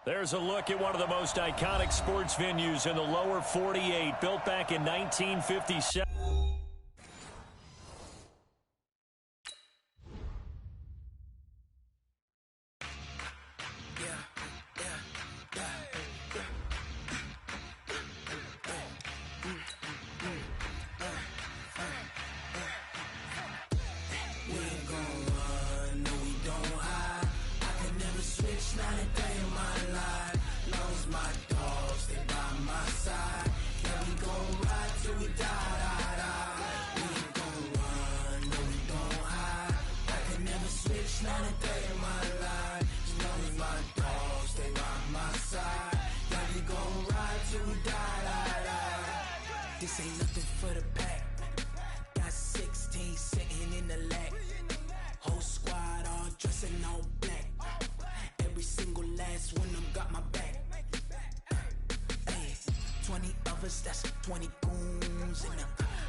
There's a look at one of the most iconic sports venues in the lower 48, built back in 1957. This ain't nothing for the pack. Got 16 sitting in the lap. Whole squad all dressing all black. Every single last one of them got my back. Hey, 20 of us, that's 20 goons. And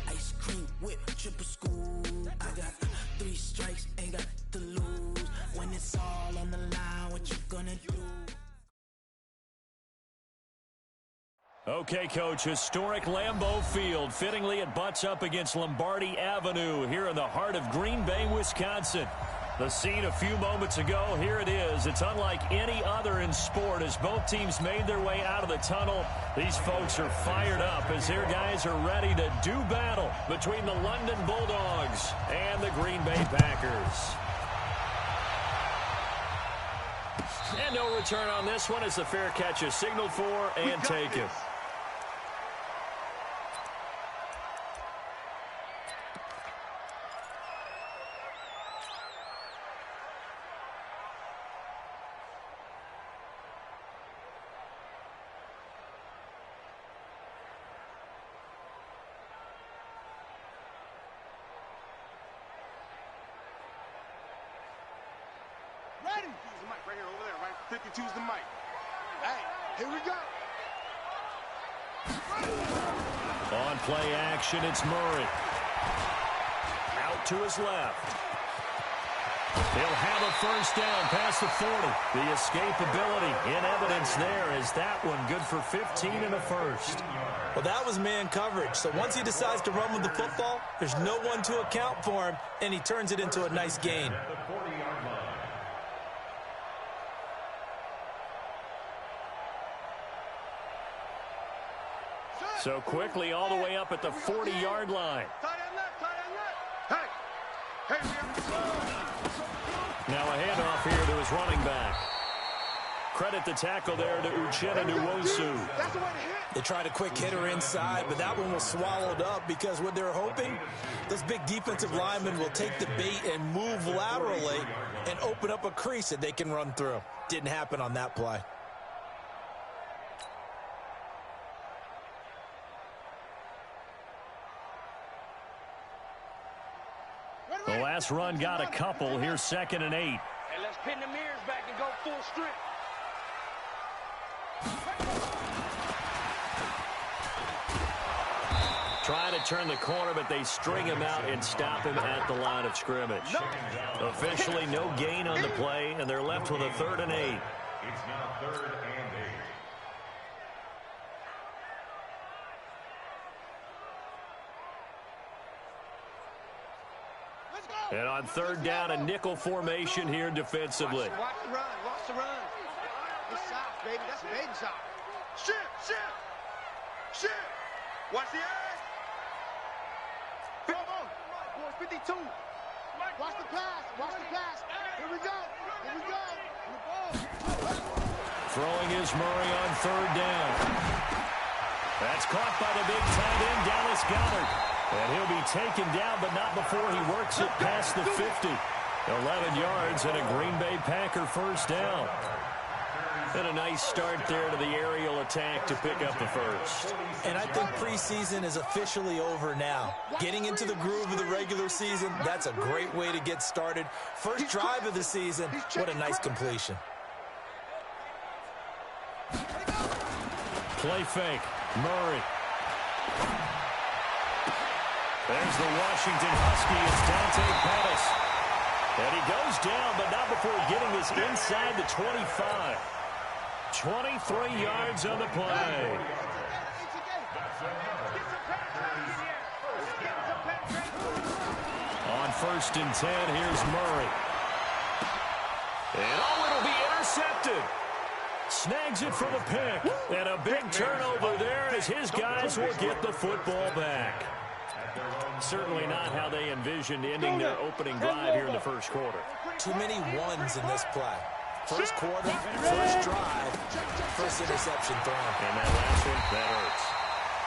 ice cream whip, triple scoop. I got 3 strikes, ain't got to lose. When it's all on the line, what you gonna do? Okay, Coach, historic Lambeau Field. Fittingly, it butts up against Lombardi Avenue here in the heart of Green Bay, Wisconsin. The scene a few moments ago, here it is. It's unlike any other in sport as both teams made their way out of the tunnel. These folks are fired up as their guys are ready to do battle between the London Bulldogs and the Green Bay Packers. And no return on this one as the fair catch is signaled for and taken. Ready? Use the mic right here, over there, right? 52's the mic. Hey, here we go. On play action, it's Murray. Out to his left. He'll have a first down past the 40. The escapability in evidence there as that one good for 15 and a first. Well, that was man coverage. So once he decides to run with the football, there's no one to account for him, and he turns it into a nice gain. So quickly all the way up at the 40-yard line. Now a handoff here to his running back. Credit the tackle there to Uchenna Nwosu. They tried a quick hitter inside, but that one was swallowed up because what they're hoping, those big defensive linemen will take the bait and move laterally and open up a crease that they can run through. Didn't happen on that play. The last run got a couple. Here's 2nd and 8. Hey, let's pin the mirrors back and go full strip. Trying to turn the corner, but they string him out and stop him at the line of scrimmage. Officially no gain on the play, and they're left with a 3rd and 8. It's now 3rd and 8. And on 3rd down, a nickel formation here defensively. Watch the run. Watch the run. It's soft, baby. That's a baby soft. Shift. Watch the eyes. Come on. Boy, 52. Watch the pass. Here we go. Throwing is Murray on 3rd down. That's caught by the big tight end, Dallas Goedert. And he'll be taken down, but not before he works it past the 50. 11 yards and a Green Bay Packer first down. And a nice start there to the aerial attack to pick up the first. And I think preseason is officially over now. Getting into the groove of the regular season, that's a great way to get started. First drive of the season, what a nice completion. Play fake, Murray. There's the Washington Husky. It's Dante Pettis. And he goes down, but not before getting this inside the 25. 23 yards on the play. On 1st and 10, here's Murray. And it'll be intercepted. Snags it for the pick. And a big turnover there as his guys will get the football back. Certainly not how they envisioned ending their opening drive here in the first quarter. Too many ones in this play. First quarter, first drive, first interception thrown. And that last one, that hurts.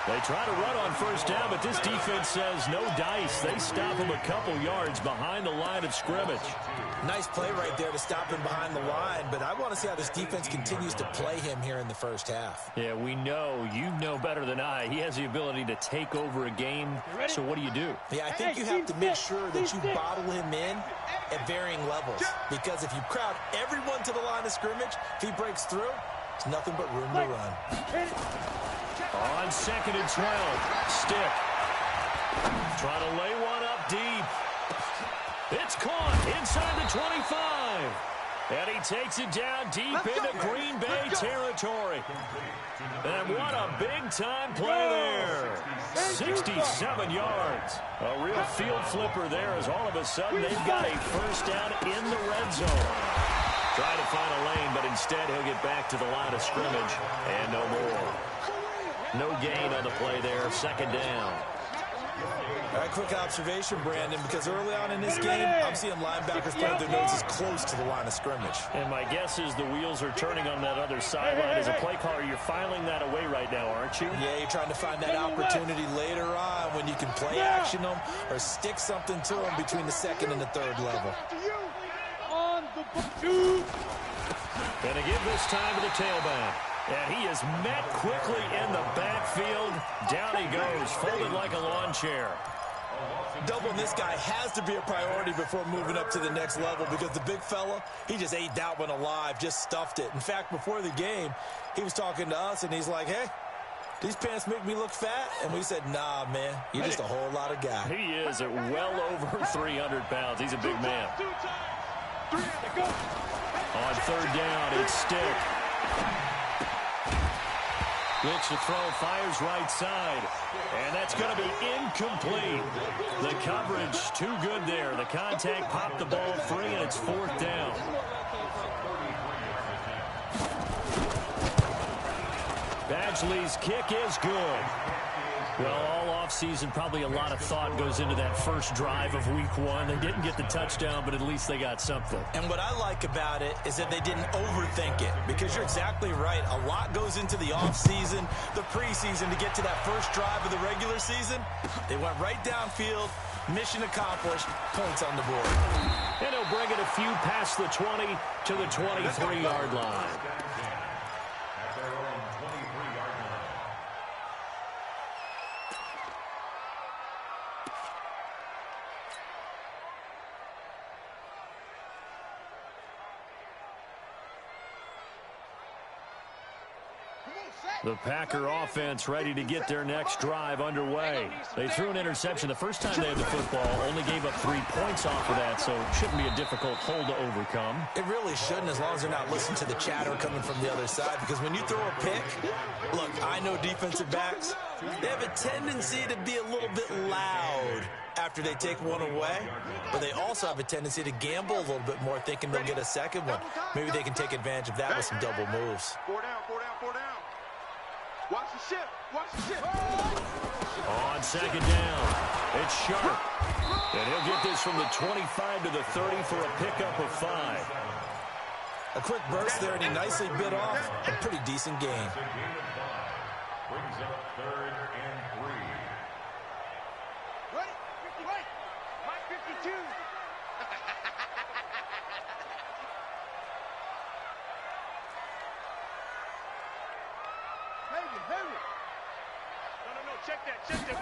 They try to run on 1st down, but this defense says no dice. They stop him a couple yards behind the line of scrimmage. Nice play right there to stop him behind the line, but I want to see how this defense continues to play him here in the first half. Yeah, we know. You know better than I. He has the ability to take over a game, so what do you do? Yeah, I think you have to make sure that you bottle him in at varying levels, because if you crowd everyone to the line of scrimmage, if he breaks through, it's nothing but room to run. On 2nd and 12, Stick. Trying to lay one up deep. It's caught inside the 25. And he takes it down deep into Green Bay territory. And what a big-time play there. 67 yards. A real field flipper there as all of a sudden they've got a first down in the red zone. Trying to find a lane, but instead he'll get back to the line of scrimmage and no more. No gain on the play there, 2nd down. All right, quick observation, Brandon, because early on in this game, I'm seeing linebackers playing their noses close to the line of scrimmage. And my guess is the wheels are turning on that other sideline. As a play caller, you're filing that away right now, aren't you? Yeah, you're trying to find that opportunity later on when you can play action them or stick something to them between the 2nd and the 3rd level. Gonna give this time to the tailback. And he is met quickly in the backfield. Down he goes, folded like a lawn chair. Doubling this guy has to be a priority before moving up to the next level, because the big fella, he just ate that one alive, just stuffed it. In fact, before the game, he was talking to us, and he's like, hey, these pants make me look fat? And we said, nah, man, you're just a whole lot of guy. He is at well over 300 pounds. He's a big man. On 3rd down, it's Stick. Looks to throw, fires right side. And that's going to be incomplete. The coverage too good there. The contact popped the ball free, and it's 4th down. Badgley's kick is good. Well, all offseason, probably a lot of thought goes into that first drive of week 1. They didn't get the touchdown, but at least they got something. And what I like about it is that they didn't overthink it, because you're exactly right. A lot goes into the offseason, the preseason to get to that first drive of the regular season. They went right downfield, mission accomplished, points on the board. And he'll bring it a few past the 20 to the 23-yard line. The Packer offense ready to get their next drive underway. They threw an interception the first time they had the football, only gave up 3 points off of that, so it shouldn't be a difficult hole to overcome. It really shouldn't, as long as they're not listening to the chatter coming from the other side, because when you throw a pick, look, I know defensive backs, they have a tendency to be a little bit loud after they take one away, but they also have a tendency to gamble a little bit more, thinking they'll get a second one. Maybe they can take advantage of that with some double moves. 4 down, 4 down, 4 down. Watch the ship. Watch the ship. On 2nd down, it's Sharp. And he'll get this from the 25 to the 30 for a pickup of 5. A quick burst there, and he nicely bit off a pretty decent gain. Brings up 3rd and 3. Wait. Mike 52. Check that.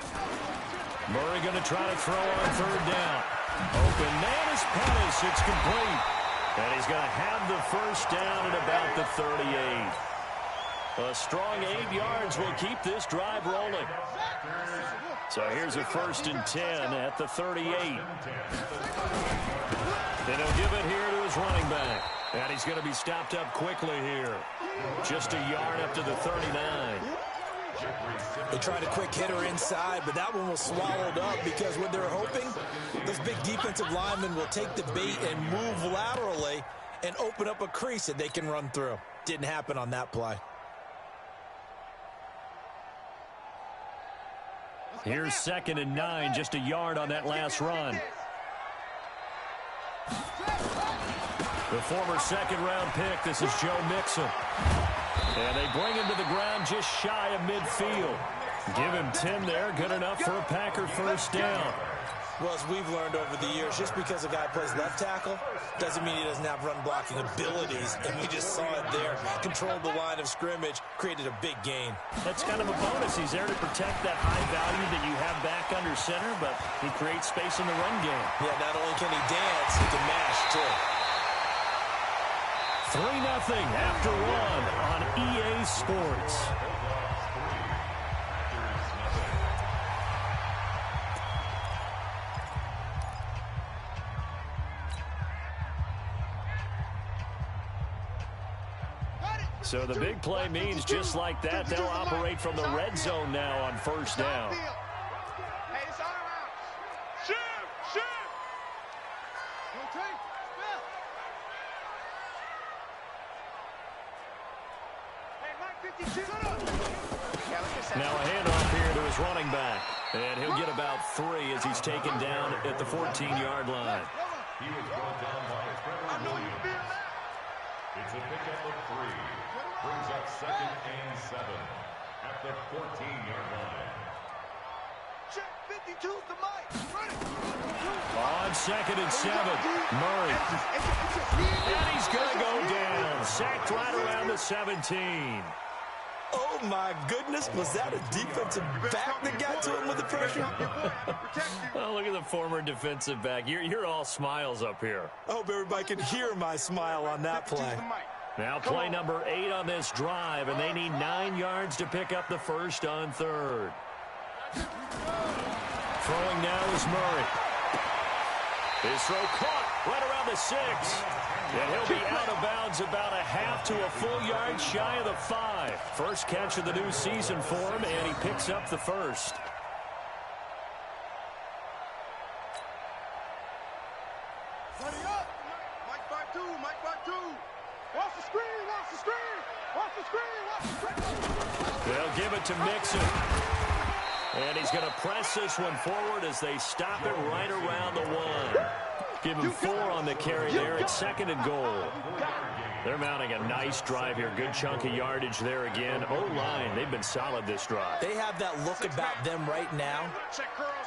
Murray going to try to throw on 3rd down. Open man is Pettis. It's complete. And he's going to have the first down at about the 38. A strong 8 yards will keep this drive rolling. So here's a 1st and 10 at the 38. And he'll give it here to his running back. And he's going to be stopped up quickly here. Just a yard up to the 39. They tried a quick hitter inside, but that one was swallowed up because what they're hoping, those big defensive linemen will take the bait and move laterally and open up a crease that they can run through. Didn't happen on that play. Here's 2nd and 9, just a yard on that last run. The former second-round pick, this is Joe Mixon. And they bring him to the ground just shy of midfield. Give him 10 there, good enough for a Packer first down. Well, as we've learned over the years, just because a guy plays left tackle doesn't mean he doesn't have run-blocking abilities, and we just saw it there. Controlled the line of scrimmage, created a big gain. That's kind of a bonus. He's there to protect that high value that you have back under center, but he creates space in the run game. Yeah, not only can he dance, he can mash, too. 3-0 after 1 on EA Sports. So the big play means just like that, they'll operate from the red zone now on first down. Hey, it's all around. Shoot! Okay, spell. Hey, Mike 52. Now a handoff here to his running back. And he'll get about 3 as he's taken down at the 14-yard line. He was brought down by Trevor Williams. It's a pickup of 3. Brings up 2nd and 7 at the 14-yard line. Check 52's the mic. On 2nd and 7, Murray. And he's going to go down. Sacked right around the 17. Oh, my goodness. Was that a defensive back that got to him with the pressure? Oh, look at the former defensive back. You're all smiles up here. I hope everybody can hear my smile on that play. Now play number 8 on this drive, and they need 9 yards to pick up the first on 3rd. Throwing now is Murray. His throw caught right around the 6. And he'll be out of bounds about a half to a full yard shy of the 5. First catch of the new season for him, and he picks up the first. Buddy up. Mike 5-2, Mike 5-2. Watch the screen, watch the screen. Watch the screen, watch the screen. They'll give it to Mixon. And he's going to press this one forward as they stop it right around the 1. Give him 4 on the carry there. It's 2nd and goal. They're mounting a nice drive here. Good chunk of yardage there again. O-line, they've been solid this drive. They have that look about them right now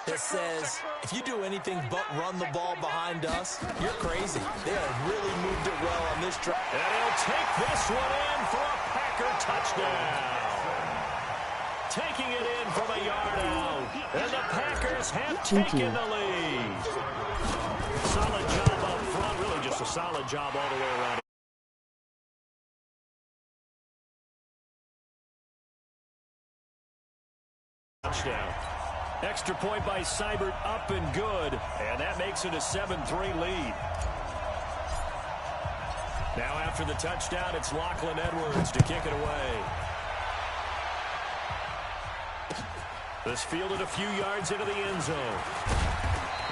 that says, if you do anything but run the ball behind us, you're crazy. They have really moved it well on this drive. And he'll take this one in for a Packer touchdown. Taking it in from a yard out. And the Packers have taken the lead. Solid job up front. Really just a solid job all the way around. Touchdown. Extra point by Seibert, up and good. And that makes it a 7-3 lead. Now after the touchdown, it's Lachlan Edwards to kick it away. This fielded a few yards into the end zone.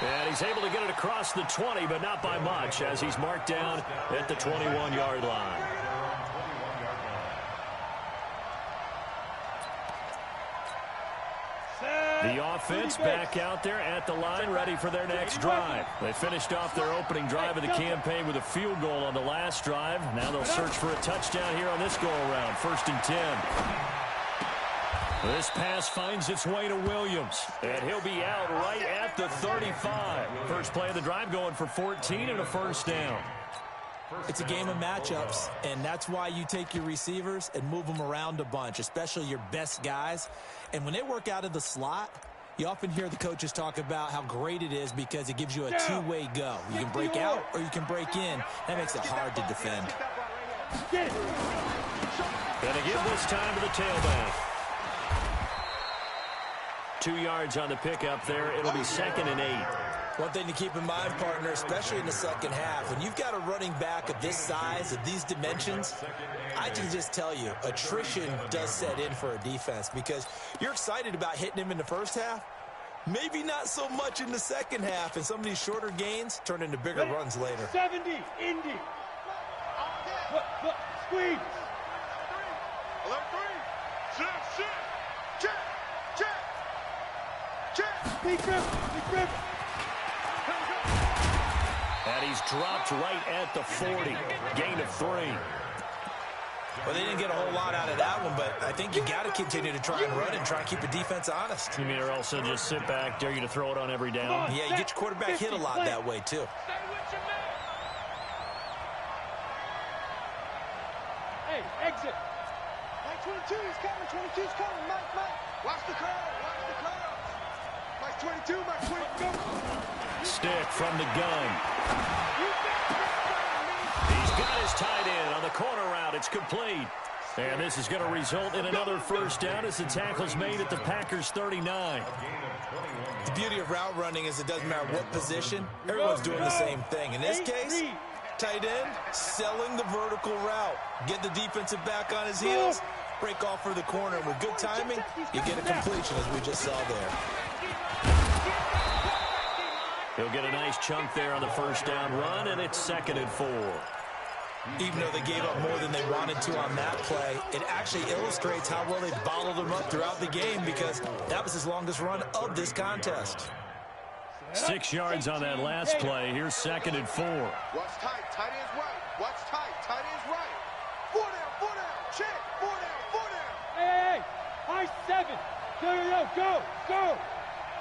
And he's able to get it across the 20, but not by much, as he's marked down at the 21-yard line. The offense back out there at the line, ready for their next drive. They finished off their opening drive of the campaign with a field goal on the last drive. Now they'll search for a touchdown here on this go-around. 1st and 10. This pass finds its way to Williams, and he'll be out right at the 35. First play of the drive going for 14 and a first down. It's a game of matchups, and that's why you take your receivers and move them around a bunch, especially your best guys. And when they work out of the slot, you often hear the coaches talk about how great it is because it gives you a two-way go. You can break out or you can break in. That makes it hard to defend. Gonna give this time to the tailback. 2 yards on the pickup there. It'll be 2nd and 8. One thing to keep in mind, partner, especially in the second half, when you've got a running back of this size, of these dimensions, I can just tell you, attrition does set in for a defense because you're excited about hitting him in the first half. Maybe not so much in the second half, and some of these shorter gains turn into bigger runs later. 70, Indy. Squeeze. 11-3. Shift. Check. Big grip. And he's dropped right at the 40. Gain of 3. Well, they didn't get a whole lot out of that one, but I think you got to continue to try and run and try and keep the defense honest. You mean or also just sit back, dare you to throw it on every down? Yeah, you get your quarterback hit a lot that way, too. Hey, exit. Mike 22 is coming. 22's coming. Mike. Watch the curve. Mike 22. Go. Stick from the gun. He's got his tight end on the corner route. It's complete. And this is going to result in another first down as the tackle's made at the Packers' 39. The beauty of route running is it doesn't matter what position. Everyone's doing the same thing. In this case, tight end, selling the vertical route. Get the defensive back on his heels, break off for the corner. And with good timing, you get a completion, as we just saw there. He'll get a nice chunk there on the first down run, and it's 2nd and 4. Even though they gave up more than they wanted to on that play, it actually illustrates how well they bottled them up throughout the game because that was his longest run of this contest. 6 yards on that last play. Here's 2nd and 4. Watch tight. Tight end's right. Watch tight. Tight end's right. 4 down. Check. 4 down. Hey. High 7. Go.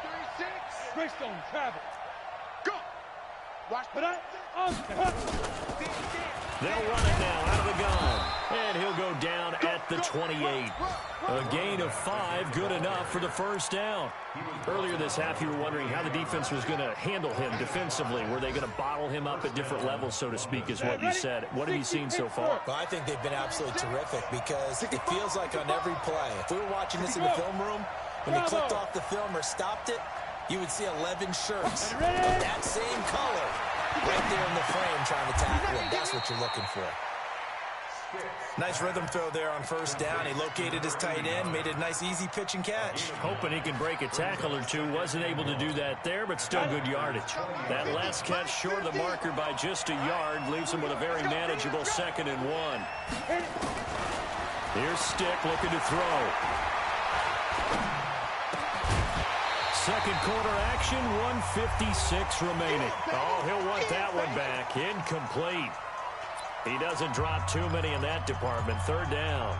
36. Greystone, travel. Go. Watch. They'll run it now out of the gun. And he'll go down at the 28. A gain of 5, good enough for the first down. Earlier this half, you were wondering how the defense was going to handle him defensively. Were they going to bottle him up at different levels, so to speak, is what you said. What have you seen so far? Well, I think they've been absolutely terrific because it feels like on every play, if we were watching this in the film room, when they clicked off the film or stopped it, you would see 11 shirts of that same color right there in the frame trying to tackle him. That's what you're looking for. Nice rhythm throw there on first down. He located his tight end, made a nice easy pitch and catch. Hoping he can break a tackle or two. Wasn't able to do that there, but still good yardage. That last catch short of the marker by just a yard leaves him with a very manageable 2nd and 1. Here's Stick looking to throw. Second quarter action, 1:56 remaining. Oh, he'll want that one back. Incomplete. He doesn't drop too many in that department. 3rd down.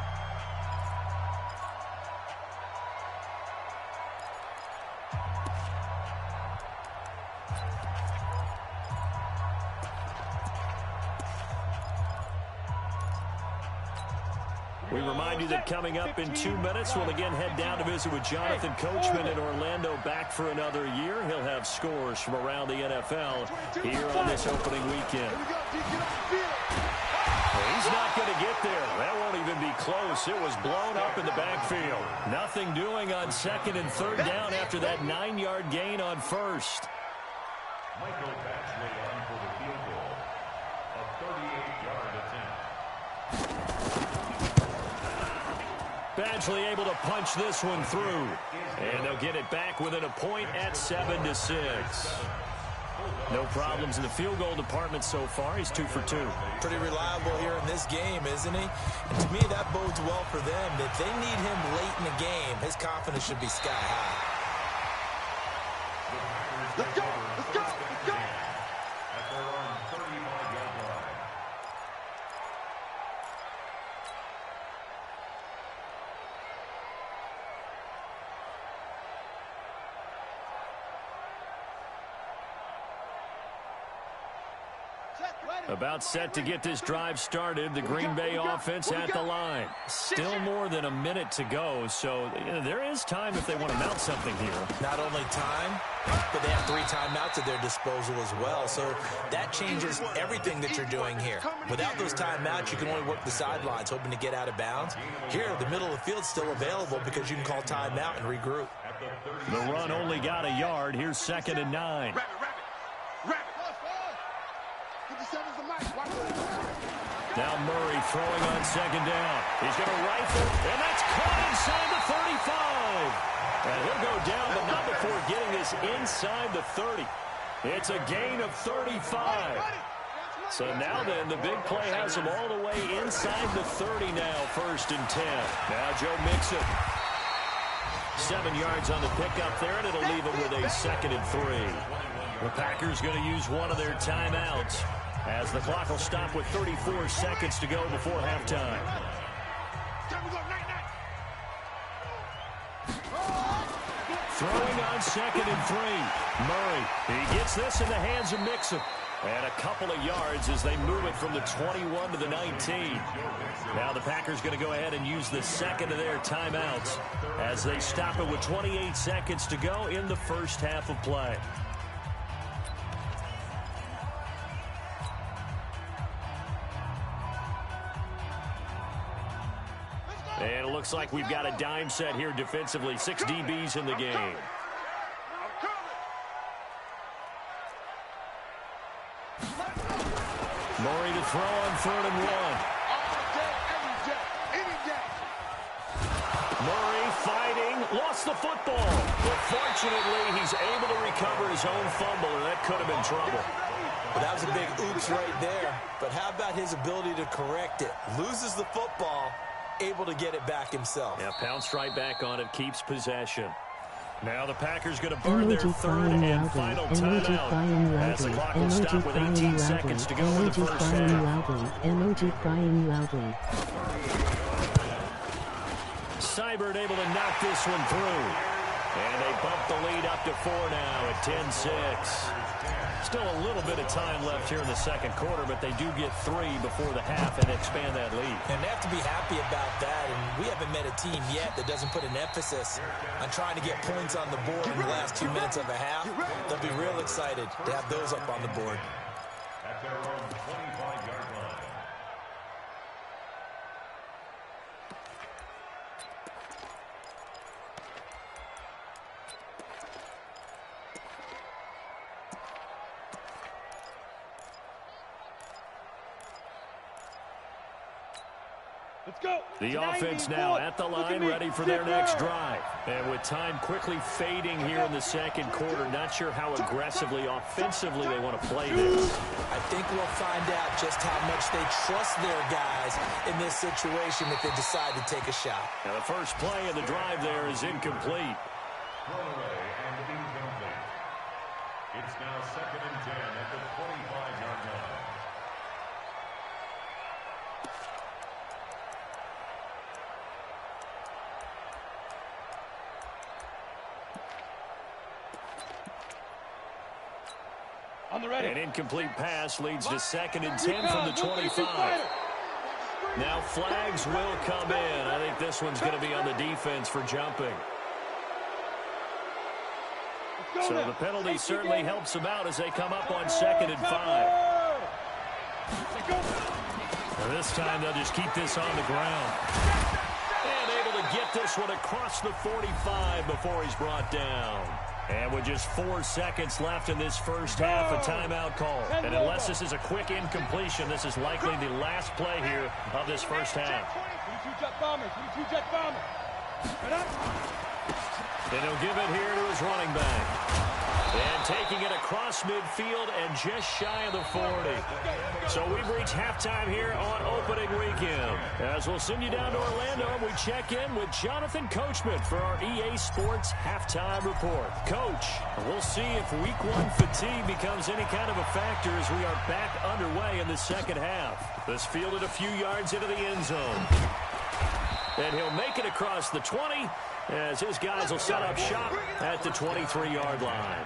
We remind you that coming up in 2 minutes, we'll again head down to visit with Jonathan Coachman in Orlando, back for another year. He'll have scores from around the NFL here on this opening weekend. He's not going to get there. That won't even be close. It was blown up in the backfield. Nothing doing on 2nd and 3rd down after that 9-yard gain on first. Michael Badgley on for the field goal. A 38-yard attempt. Badgley able to punch this one through. And they'll get it back within a point at 7-6. No problems in the field goal department so far. He's 2 for 2. Pretty reliable here in this game, isn't he? And to me, that bodes well for them. If they need him late in the game, his confidence should be sky high. Let's go. At their own 35-yard line. About set to get this drive started. The Green Bay offense at the line. Still more than a minute to go, so there is time if they want to mount something here. Not only time, but they have 3 timeouts at their disposal as well. So that changes everything that you're doing here. Without those timeouts, you can only work the sidelines, hoping to get out of bounds. Here, the middle of the field's still available because you can call timeout and regroup. The run only got a yard. Here's 2nd and 9. Rabbit. Now Murray throwing on second down. He's going to rifle, and that's caught inside the 35. And he'll go down, but not before getting this inside the 30. It's a gain of 35. So now then, the big play has him all the way inside the 30 now, 1st and 10. Now Joe Mixon. 7 yards on the pickup there, and it'll leave him with a 2nd and 3. The Packers going to use one of their timeouts as the clock will stop with 34 seconds to go before halftime. Throwing on 2nd and 3. Murray, he gets this in the hands of Mixon. And a couple of yards as they move it from the 21 to the 19. Now the Packers going to go ahead and use the 2nd of their timeouts as they stop it with 28 seconds to go in the first half of play. And it looks like we've got a dime set here defensively. 6 DBs in the game. Murray to throw on 3rd and 1. Murray fighting, lost the football. But fortunately, he's able to recover his own fumble, and that could have been trouble. Well, that was a big oops right there. But how about his ability to correct it? Loses the football, able to get it back himself. Yeah, pounced right back on it, keeps possession. Now the Packers going to burn their 3rd and final timeout as the clock will stop with 18 seconds to go in the first half. Seibert able to knock this one through. And they bump the lead up to 4 now at 10-6. Still a little bit of time left here in the second quarter, but they do get 3 before the half and expand that lead. And they have to be happy about that, and we haven't met a team yet that doesn't put an emphasis on trying to get points on the board in the last 2 minutes of a half. They'll be real excited to have those up on the board. At their own 25-yard line. Let's go. The offense now at the line, ready for their next drive. And with time quickly fading here in the second quarter, not sure how aggressively, offensively they want to play this. I think we'll find out just how much they trust their guys in this situation if they decide to take a shot. Now the first play of the drive there is incomplete. Thrown away and incomplete. It's now 2nd and 10 at the 25-yard line. An incomplete pass leads to 2nd and 10 from the 25. Now flags will come in. I think this one's going to be on the defense for jumping. So the penalty certainly helps them out as they come up on 2nd and 5. Now this time they'll just keep this on the ground. And able to get this one across the 45 before he's brought down. And with just 4 seconds left in this first half, a timeout call. And unless this is a quick incompletion, this is likely the last play here of this first half. And he'll give it here to his running back. And taking it across midfield and just shy of the 40. So we've reached halftime here on opening weekend. As we'll send you down to Orlando, we check in with Jonathan Coachman for our EA Sports Halftime Report. Coach, we'll see if Week 1 fatigue becomes any kind of a factor as we are back underway in the second half. This fielded a few yards into the end zone. And he'll make it across the 20 as his guys will set up shop at the 23-yard line.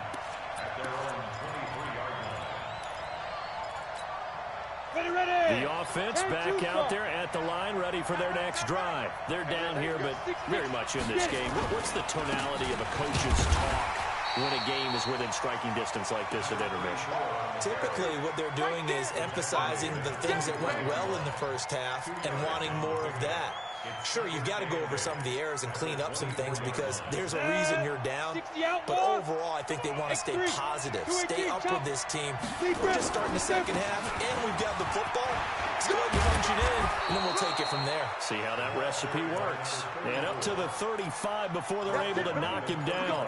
The offense back out there at the line, ready for their next drive. They're down here, but very much in this game. What's the tonality of a coach's talk when a game is within striking distance like this at intermission? Typically, what they're doing is emphasizing the things that went well in the first half and wanting more of that. Sure, you've got to go over some of the errors and clean up some things because there's a reason you're down. But overall, I think they want to stay positive, stay up with this team. We're just starting the second half, and we've got the football. Let's go ahead and punch it in, and then we'll take it from there. See how that recipe works. And up to the 35 before they're able to knock him down.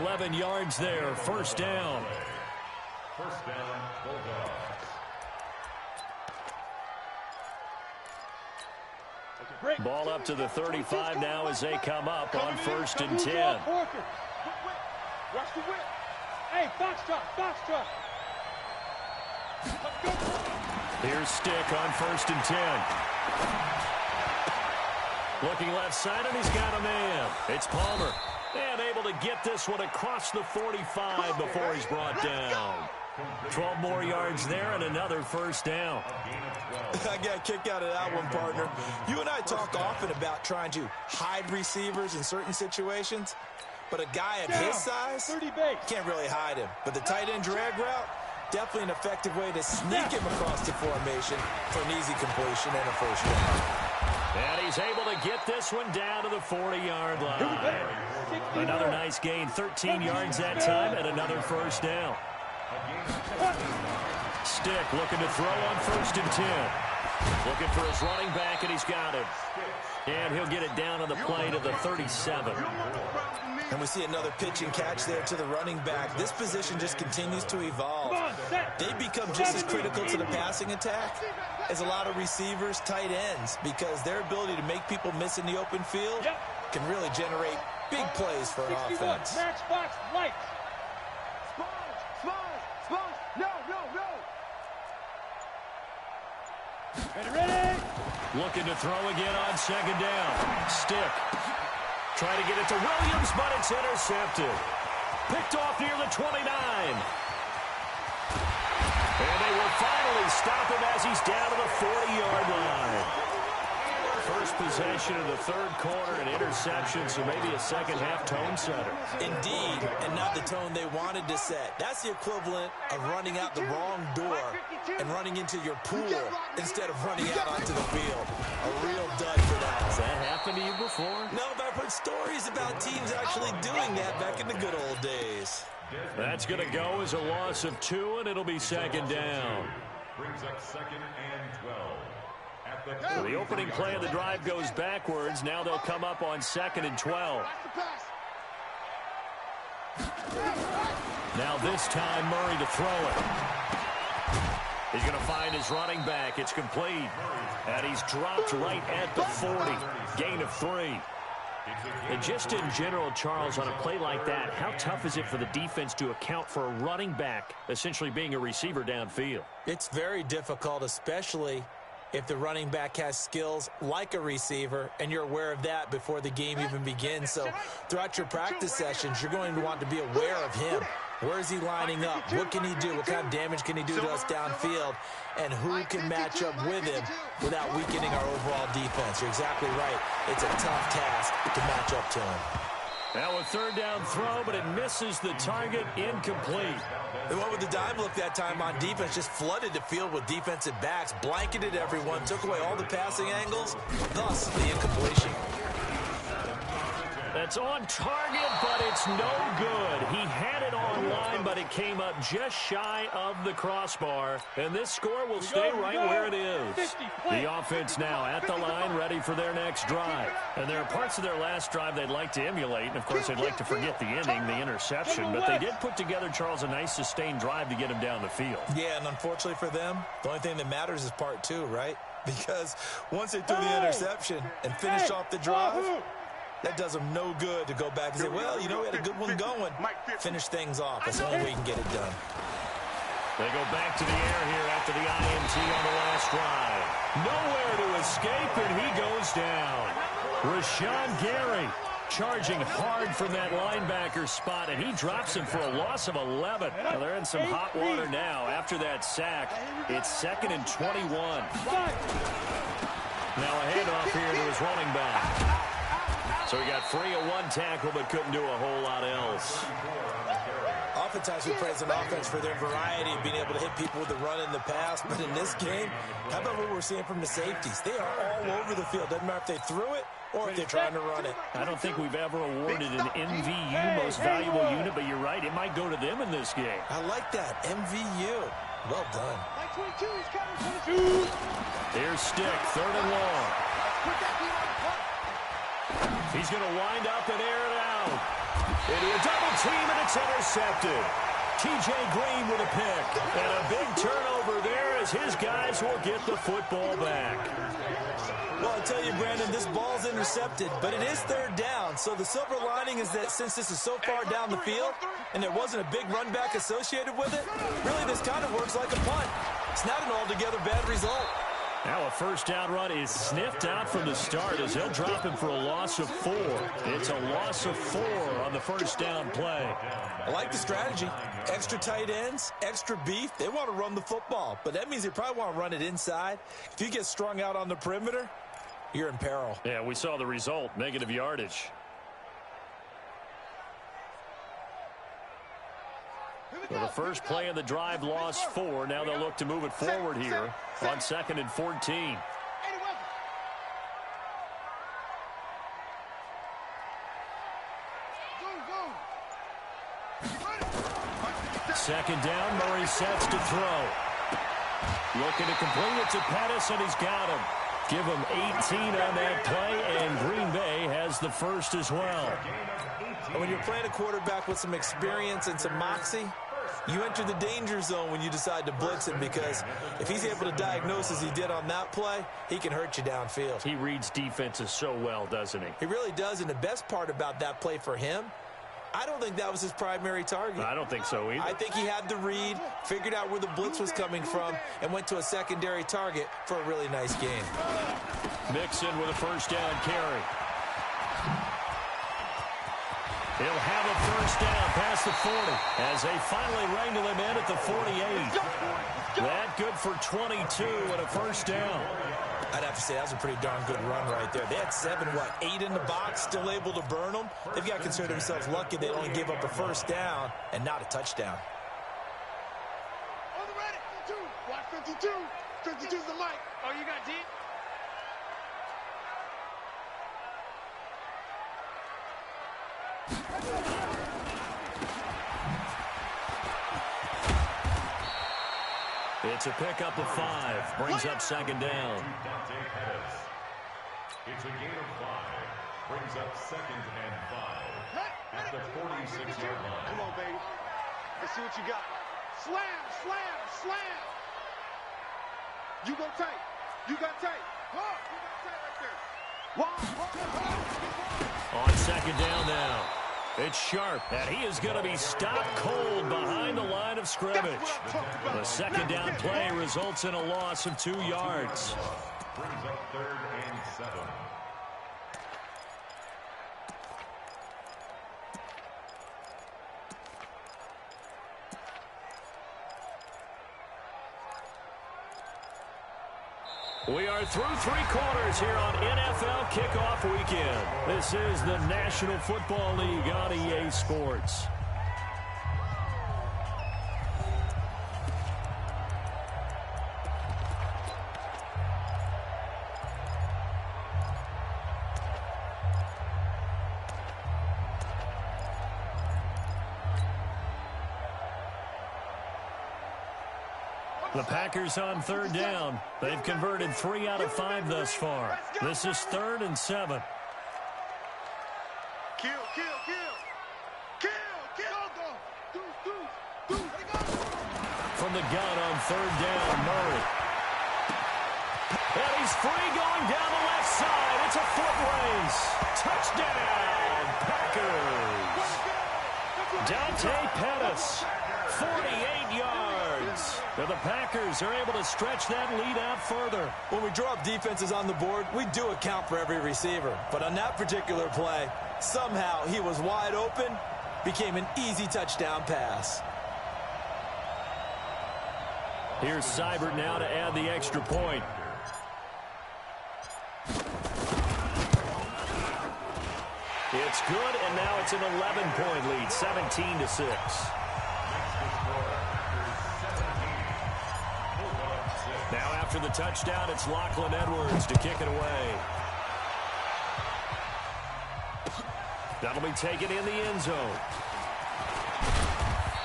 11 yards there, first down. First down, Bulldogs. Ball up to the 35 now as they come up on 1st and 10. Watch the whip. Hey, box truck. Here's Stick on 1st and 10. Looking left side, and he's got a man. It's Palmer. And able to get this one across the 45 before he's brought down. 12 more yards there and another first down. I got a kick out of that one, partner. You and I talk often about trying to hide receivers in certain situations, but a guy at his size can't really hide him. But the tight end drag route, definitely an effective way to sneak him across the formation for an easy completion and a first down. And he's able to get this one down to the 40-yard line. Another nice gain, 13 yards that time, and another first down. Stick looking to throw on 1st and 10. Looking for his running back, and he's got him. And he'll get it down on the play to the 37. And we see another pitch and catch there to the running back. This position just continues to evolve. They become just as critical to the passing attack as a lot of receivers, tight ends, because their ability to make people miss in the open field can really generate big plays for an offense. Max box, lights. No. Ready. Looking to throw again on 2nd down. Stick. Trying to get it to Williams, but it's intercepted. Picked off near the 29. And they will finally stop him as he's down to the 40-yard line. First possession of the 3rd quarter, an interception, so maybe a second-half tone setter. Indeed, and not the tone they wanted to set. That's the equivalent of running out the wrong door and running into your pool instead of running out onto the field. A real dud for that. Has that happened to you before? No, but I've heard stories about teams actually doing that back in the good old days. That's going to go as a loss of 2, and it'll be 2nd down. Brings up 2nd and 12. So the opening play of the drive goes backwards. Now they'll come up on 2nd and 12. Now this time Murray to throw it. He's going to find his running back. It's complete. And he's dropped right at the 40. Gain of 3. And just in general, Charles, on a play like that, how tough is it for the defense to account for a running back essentially being a receiver downfield? It's very difficult, especially if the running back has skills like a receiver, and you're aware of that before the game even begins. So throughout your practice sessions, you're going to want to be aware of him. Where is he lining up? What can he do? What kind of damage can he do to us downfield? And who can match up with him without weakening our overall defense? You're exactly right. It's a tough task to match up to him. Now a 3rd down throw, but it misses the target, incomplete. They went with the dime look that time on defense, just flooded the field with defensive backs, blanketed everyone, took away all the passing angles, thus the incompletion. That's on target, but it's no good. He had it on line, but it came up just shy of the crossbar. And this score will stay right where it is. The offense now at the line, ready for their next drive. And there are parts of their last drive they'd like to emulate. And, of course, they'd like to forget the ending, the interception. But they did put together, Charles, a nice sustained drive to get him down the field. Yeah, and unfortunately for them, the only thing that matters is part 2, right? Because once they threw the interception and finished off the drive, that does them no good to go back and say, well, you know, we had a good one going. Finish things off. That's the only way you can get it done. They go back to the air here after the INT on the last drive. Nowhere to escape, and he goes down. Rashawn Gary charging hard from that linebacker spot, and he drops him for a loss of 11. Well, they're in some hot water now. After that sack, it's 2nd and 21. Now a handoff here to his running back. So he got free of one tackle, but couldn't do a whole lot else. Oftentimes we praise an offense for their variety of being able to hit people with the run and the pass. But in this game, how about what we're seeing from the safeties? They are all over the field. Doesn't matter if they threw it or if they're trying to run it. I don't think we've ever awarded an MVU, most valuable unit, but you're right. It might go to them in this game. I like that, MVU. Well done. Like 22, he's coming. 22. Here's Stick, 3rd and long. He's going to wind up and air it out. Into a double team, and it's intercepted. T.J. Green with a pick. And a big turnover there as his guys will get the football back. Well, I tell you, Brandon, this ball's intercepted, but it is 3rd down. So the silver lining is that since this is so far down the field and there wasn't a big run back associated with it, really this kind of works like a punt. It's not an altogether bad result. Now a 1st down run is sniffed out from the start as they'll drop him for a loss of 4. It's a loss of 4 on the 1st down play. I like the strategy. Extra tight ends, extra beef. They want to run the football, but that means they probably want to run it inside. If you get strung out on the perimeter, you're in peril. Yeah, we saw the result, negative yardage. So the first play of the drive lost 4. Now they'll look to move it forward here on 2nd and 14. Second down, Murray sets to throw. Looking to complete it to Pettis, and he's got him. Give him 18 on that play, and Green Bay has the first as well. And when you're playing a quarterback with some experience and some moxie, you enter the danger zone when you decide to blitz him, because if he's able to diagnose as he did on that play, he can hurt you downfield. He reads defenses so well, doesn't he? He really does, and the best part about that play for him, I don't think that was his primary target. I don't think so either. I think he had the read, figured out where the blitz was coming from, and went to a secondary target for a really nice game. Mixon with a 1st down carry. He'll have a 1st down past the 40 as they finally wrangle him in at the 48. That good for 22 and a 1st down. I'd have to say that was a pretty darn good run right there. They had 8 in the box, still able to burn them. They've got to consider themselves lucky they only gave up a 1st down and not a touchdown. On the ready, 52. Watch 52. 52's the mic. Oh, you got deep? It's a pickup of 5. Brings up 2nd down. It's a gain of 5. Brings up 2nd and 5. At the 46-yard line. Come on, baby. Let's see what you got. Slam, slam, slam. You go tight. You got tight. You got tight right there. On 2nd down now. It's Sharp, and he is going to be stopped cold behind the line of scrimmage. The 2nd down play results in a loss of 2 yards. Brings up 3rd and 7. We are through 3 quarters here on NFL Kickoff Weekend. This is the National Football League on EA Sports. The Packers on 3rd down. They've converted 3 out of 5 thus far. This is 3rd and 7. Kill, kill, kill. Kill, kill. From the gun on 3rd down, Murray. And he's free going down the left side. It's a foot race. Touchdown, Packers. Dante Pettis, 48 yards. Now the Packers are able to stretch that lead out further. When we draw up defenses on the board, we do account for every receiver. But on that particular play, somehow he was wide open, became an easy touchdown pass. Here's Seibert now to add the extra point. It's good, and now it's an 11-point lead, 17-6. Now after the touchdown, it's Lachlan Edwards to kick it away. That'll be taken in the end zone.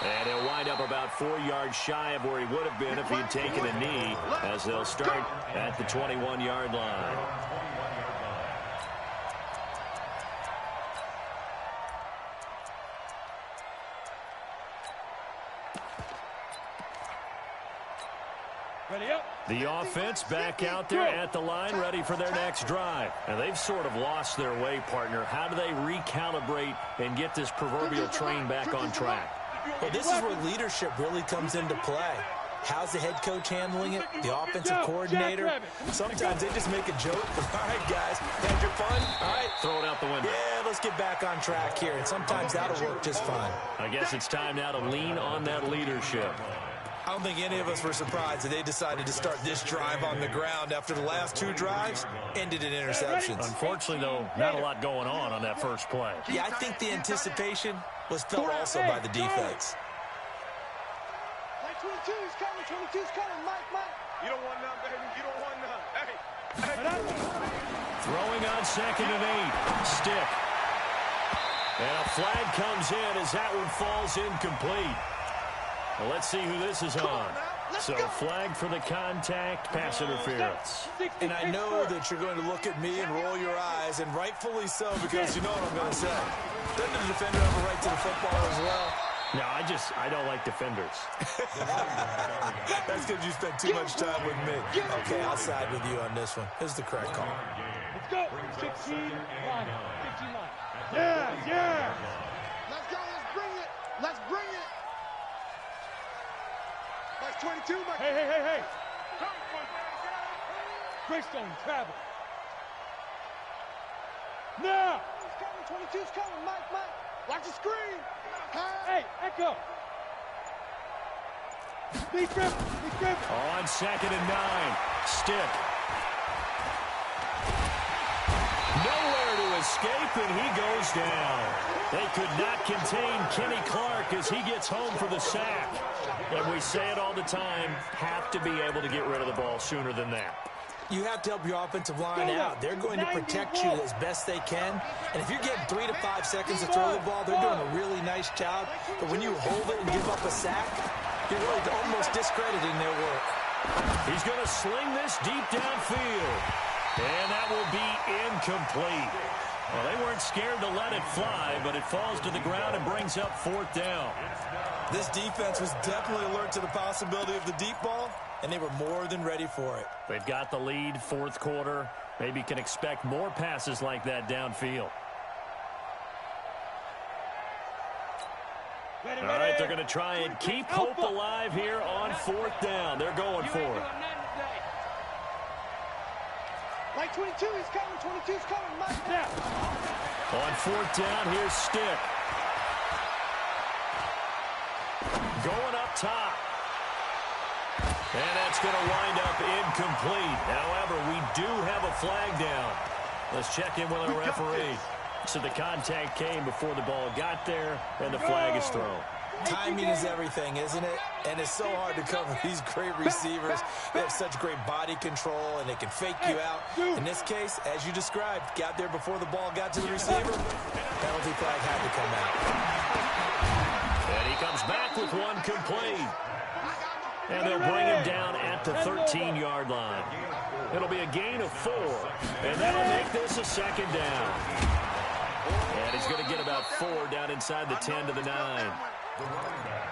And he'll wind up about 4 yards shy of where he would have been if he had taken a knee, as they'll start at the 21-yard line. Ready up. The offense back out there at the line, ready for their next drive. And they've sort of lost their way, partner. How do they recalibrate and get this proverbial train back on track? Well, this is where leadership really comes into play. How's the head coach handling it? The offensive coordinator? Sometimes they just make a joke. All right, guys, had your fun? All right. Throw it out the window. Yeah, let's get back on track here. And sometimes that'll work just fine. I guess it's time now to lean on that leadership. I don't think any of us were surprised that they decided to start this drive on the ground after the last 2 drives ended in interceptions. Unfortunately, though, not a lot going on that first play. Yeah, I think the anticipation was felt also by the defense. 22's coming, 22's coming, Mike. You don't want none, baby. You don't want none. Hey. Throwing on 2nd and 8. Stick. And a flag comes in as that one falls incomplete. Well, let's see who this is on. So flag for the contact, pass interference. And I know that you're going to look at me and roll your eyes, and rightfully so, because you know what I'm going to say. Doesn't the defender have a right to the football as well? No, I don't like defenders. That's because you spent too much time with me. Okay, I'll side with you on this one. This is the correct call. Let's go. 15 line. 15 line. Yeah. Let's go. Let's bring it. That's 22. Hey. Greystone, travel. Now. 22's coming, Mike. Watch the screen. Hey, Echo. Be driven. On 2nd and 9. Stick. Nowhere to escape, and he goes down. They could not contain Kenny Clark as he gets home for the sack. And we say it all the time, have to be able to get rid of the ball sooner than that. You have to help your offensive line out. They're going to protect you as best they can. And if you're getting 3 to 5 seconds to throw the ball, they're doing a really nice job. But when you hold it and give up a sack, you're really almost discrediting their work. He's going to sling this deep downfield. And that will be incomplete. Well, they weren't scared to let it fly, but it falls to the ground and brings up 4th down. This defense was definitely alert to the possibility of the deep ball, and they were more than ready for it. They've got the lead, 4th quarter. Maybe can expect more passes like that downfield. All right, they're going to try and keep hope alive here on 4th down. They're going for it. Like 22 is coming, 22's coming, Mike. Now. On 4th down, here's Stick. Going up top. And that's going to wind up incomplete. However, we do have a flag down. Let's check in with our referee. So the contact came before the ball got there, and the flag is thrown. Timing is everything, isn't it? And it's so hard to cover these great receivers. They have such great body control, and they can fake you out. In this case, as you described, got there before the ball got to the receiver. Penalty flag had to come out. And he comes back with one complete. And they'll bring him down at the 13-yard line. It'll be a gain of 4, and that'll make this a 2nd down. And he's going to get about 4 down inside the 10 to the 9.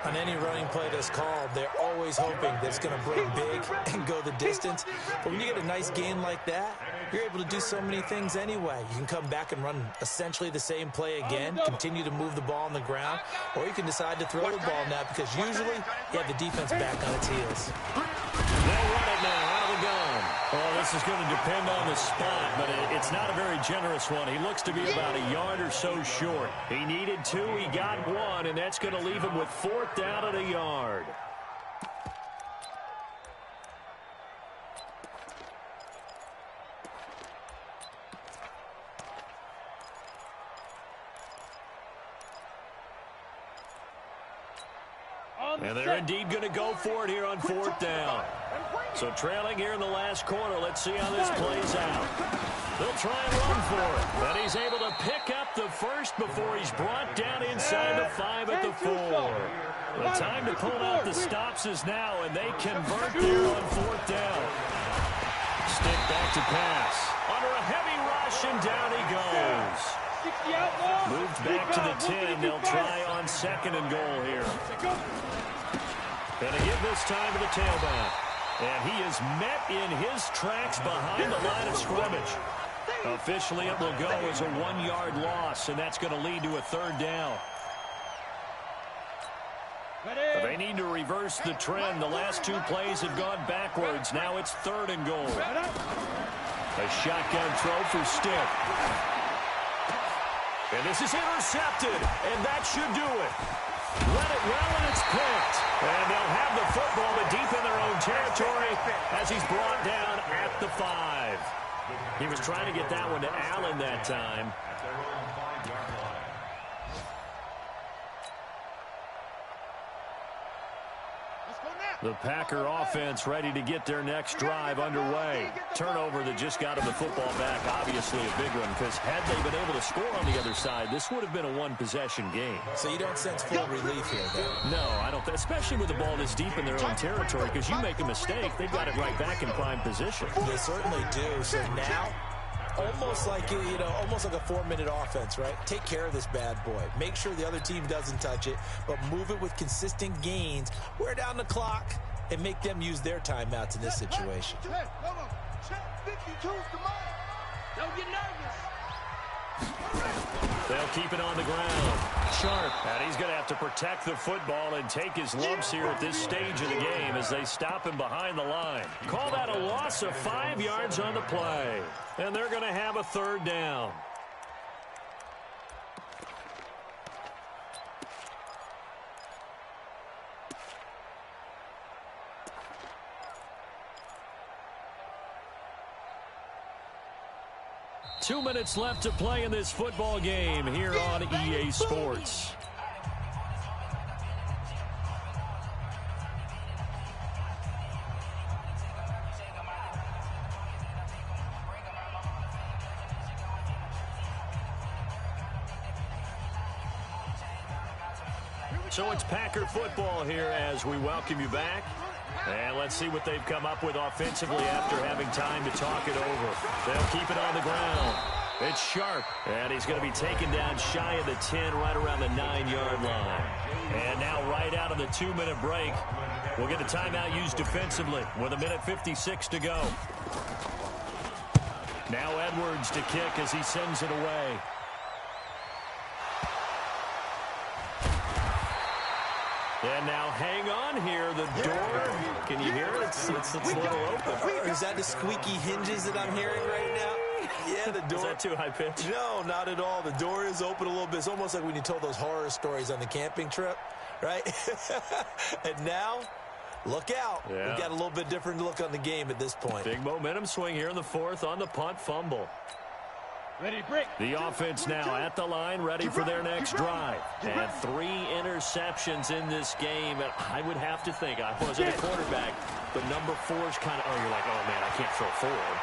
On any running play that's called, they're always hoping that it's going to break big and go the distance. But when you get a nice gain like that, you're able to do so many things anyway. You can come back and run essentially the same play again, continue to move the ball on the ground, or you can decide to throw the ball now because usually you have the defense back on its heels. They'll run it now out of the gun. Well, this is going to depend on the spot, but it's not a very generous one. He looks to be about a yard or so short. He needed 2, he got 1, and that's going to leave him with 4th down at a yard. And they're indeed going to go for it here on 4th down. So trailing here in the last quarter. Let's see how this plays out. They'll try and run for it. And he's able to pick up the first before he's brought down inside the 5 at the 4. time to pull out the stops is now, and they convert there on 4th down. Stick back to pass. Under a heavy rush, and down he goes. Moved back to the 10. They'll try on 2nd and goal here. Going to give this time to the tailback. And he is met in his tracks behind the line of scrimmage. Officially, it will go as a 1-yard loss, and that's going to lead to a 3rd down. They need to reverse the trend. The last 2 plays have gone backwards. Now it's 3rd and goal. A shotgun throw for Stick. And this is intercepted, and that should do it. Run it well, and it's picked. And they'll have the football, but deep in their own territory as he's brought down at the 5. He was trying to get that one to Allen that time. The Packer offense ready to get their next drive underway. Turnover that just got them the football back, obviously a big one, because had they been able to score on the other side, this would have been a 1-possession game. So you don't sense full relief here, though? No, I don't, especially with the ball this deep in their own territory, because you make a mistake, they've got it right back in prime position. They certainly do. So now, almost like a 4-minute offense, right? Take care of this bad boy. Make sure the other team doesn't touch it, but move it with consistent gains. Wear down the clock and make them use their timeouts in this situation. Don't get nervous. They'll keep it on the ground. Sharp. And he's going to have to protect the football and take his lumps here at this stage of the game as they stop him behind the line. Call that a loss of 5 yards on the play. And they're going to have a 3rd down. Two minutes left to play in this football game here on EA Sports. So it's Packer football here as we welcome you back. And let's see what they've come up with offensively after having time to talk it over. They'll keep it on the ground. It's Sharp. And he's going to be taken down shy of the 10, right around the 9-yard line. And now right out of the 2-minute break, we'll get a timeout used defensively with 1:56 to go. Now Edwards to kick as he sends it away. And now hang on here. The door, can you hear it? It's a little open. Is that the squeaky hinges that I'm hearing right now? Yeah, the door. Is that too high pitch? No, not at all. The door is open a little bit. It's almost like when you told those horror stories on the camping trip, right? And now, look out. Yeah. We've got a little bit different look on the game at this point. Big momentum swing here in the 4th on the punt fumble. Ready, break. The offense now at the line, ready for their next drive. And 3 interceptions in this game. And I would have to think, I wasn't a quarterback, but number 4 is kind of, you're like, oh, man, I can't throw forward.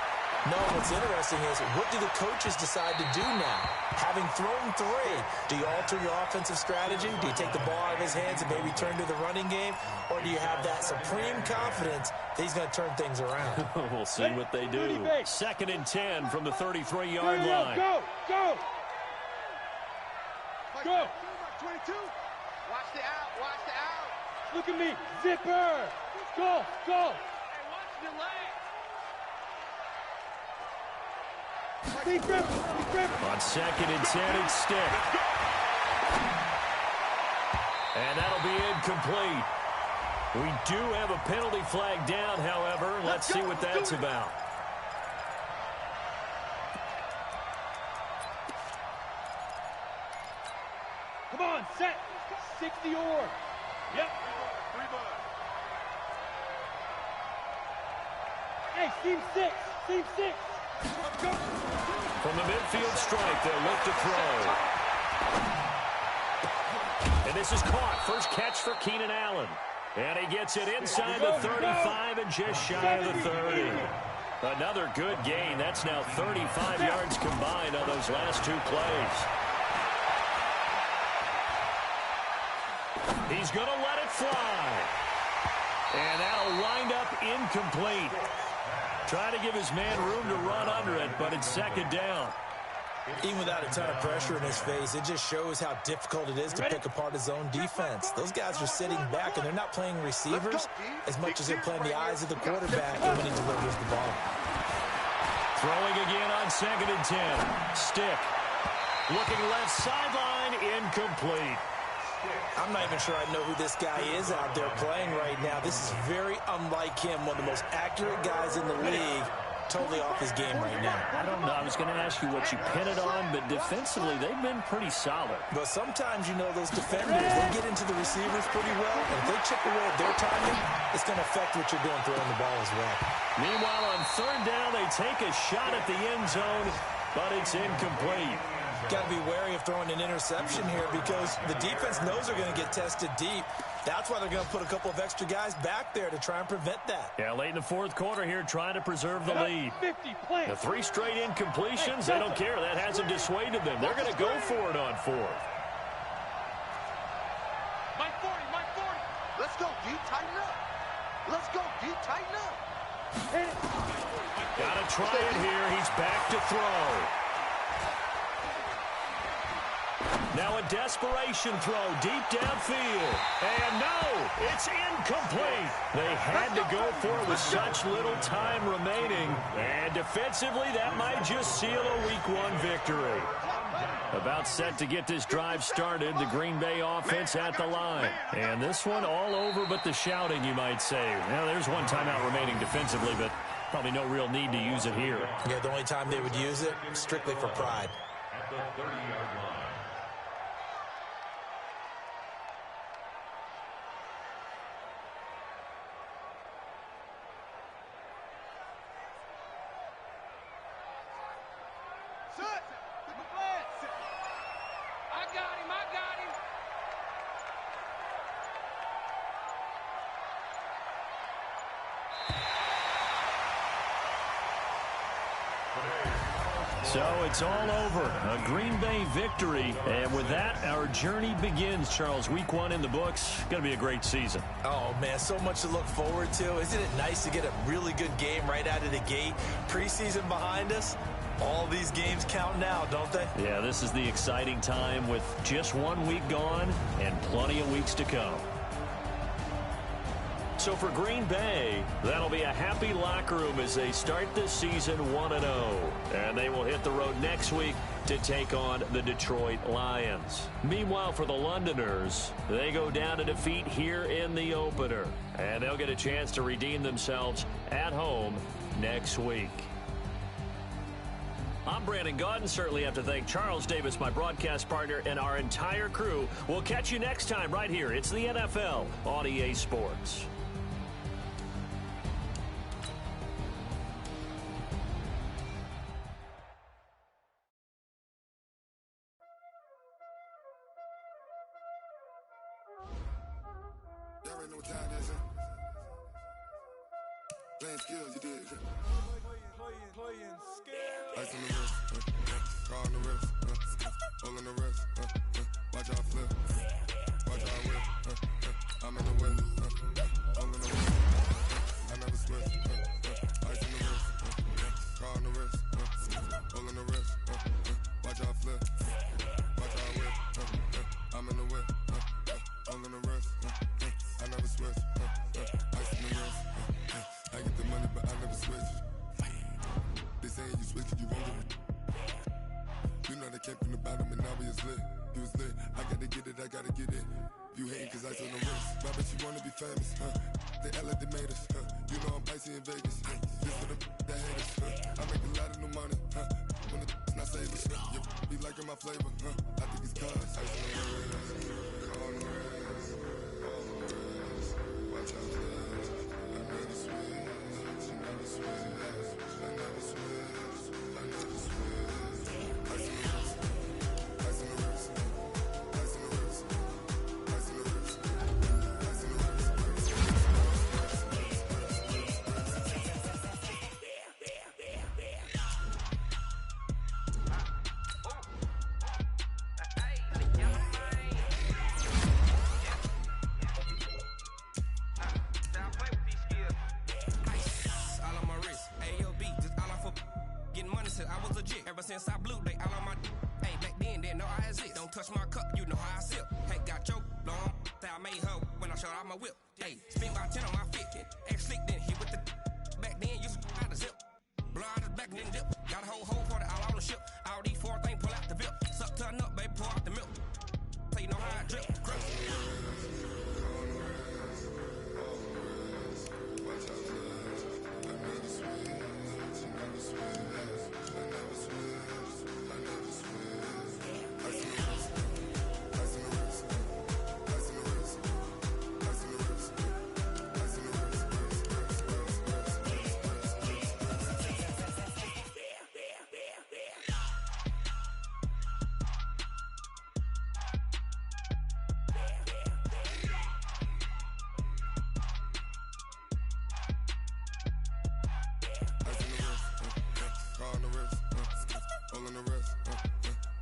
No, what's interesting is, what do the coaches decide to do now? Having thrown 3, do you alter your offensive strategy? Do you take the ball out of his hands and maybe turn to the running game? Or do you have that supreme confidence that he's going to turn things around? We'll see what they do. 2nd and 10 from the 33-yard line. Go, go. Go. 22. Watch the out, watch the out. Look at me. Zipper. Go, go. Hey, watch the leg. Deep grip. On 2nd and 10, it's Stick. And that'll be incomplete. We do have a penalty flag down, however. Let's see what that's about. Come on, set. 60 or. Yep. Hey, team 6. Team 6. From the midfield strike, they'll look to throw. And this is caught. First catch for Keenan Allen. And he gets it inside the 35 and just shy of the 30. Another good gain. That's now 35 yards combined on those last 2 plays. He's going to let it fly. And that'll wind up incomplete. Trying to give his man room to run under it, but it's second down. Even without a ton of pressure in his face, it just shows how difficult it is to pick apart his own defense. Those guys are sitting back, and they're not playing receivers as much as they're playing the eyes of the quarterback when he delivers the ball. Throwing again on 2nd and 10. Stick. Looking left sideline, incomplete. I'm not even sure I know who this guy is out there playing right now. This is very unlike him, one of the most accurate guys in the league. Totally off his game right now. I don't know. I was going to ask you what you pin it on, but defensively, they've been pretty solid. But sometimes, you know, those defenders, they get into the receivers pretty well, and if they chip away at their timing, it's going to affect what you're doing throwing the ball as well. Meanwhile, on 3rd down, they take a shot at the end zone, but it's incomplete. Got to be wary of throwing an interception here because the defense knows they're going to get tested deep. That's why they're going to put a couple of extra guys back there to try and prevent that. Yeah, late in the 4th quarter here, trying to preserve the lead. The 3 straight incompletions, they don't care. That hasn't dissuaded them. They're going to go for it on 4th. Mike 40, Mike 40. Let's go, D. Tighten up. Let's go, D. Tighten up. Got to try it here. He's back to throw. Now a desperation throw deep downfield. And no, it's incomplete. They had to go for it with such little time remaining. And defensively, that might just seal a Week 1 victory. About set to get this drive started, the Green Bay offense at the line. And this one all over but the shouting, you might say. Now, there's one timeout remaining defensively, but probably no real need to use it here. Yeah, the only time they would use it, strictly for pride. At the 30-yard line. So it's all over. A Green Bay victory. And with that, our journey begins, Charles. Week 1 in the books. Going to be a great season. Oh, man, so much to look forward to. Isn't it nice to get a really good game right out of the gate? Preseason behind us. All these games count now, don't they? Yeah, this is the exciting time with just 1 week gone and plenty of weeks to come. So for Green Bay, that'll be a happy locker room as they start this season 1-0. And they will hit the road next week to take on the Detroit Lions. Meanwhile, for the Londoners, they go down to defeat here in the opener. And they'll get a chance to redeem themselves at home next week. I'm Brandon Gaudin. Certainly have to thank Charles Davis, my broadcast partner, and our entire crew. We'll catch you next time right here. It's the NFL on EA Sports. Y'all already know what time it is, huh? Playing skills, you did. Playing skills. Ice on the wrist, car on the wrist, hole in the wrist, watch out flip, watch out whip, I'm in the whip, hole in the wrist, I never switch, ice on the wrist, car on the wrist, hole in the wrist, watch out flip, watch out whip, I'm in the whip, hole in the wrist, I never switch, ice in the wrist, I get the money but I never switch. They saying you switch it, you won't get it. You know they came from the bottom and now we is lit. You was lit, I gotta get it, I gotta get it. You hating cause ice on the wrist. Why bet you wanna be famous, huh? They act like they made us, huh? You know I'm icy in Vegas, This for the that hate us, I make a lot of new money, When the not save us, You be liking my flavor, I think it's cause ice on the wrist, on the wrist, watch out for this. I never switch, you never switch. I never switch, I never switch. Ice in the wrist, ice in the wrist, ice in the wrist, ice in the wrist, ice in the wrist. touch my cup, you know how I sip. Hey, got your long, that I made her when I showed out my whip. Hey, spent about 10 on my fit. Act slick, then hit with the back then, used to out the zip. Blow out the back and then dip. Got a whole for the all on the ship. All these four things, pull out the VIP. Suck, turn up, baby, pour out the milk. So you know how I drip. Grip.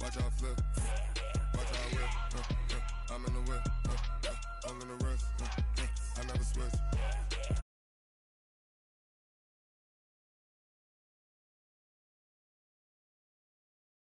Watch out flip.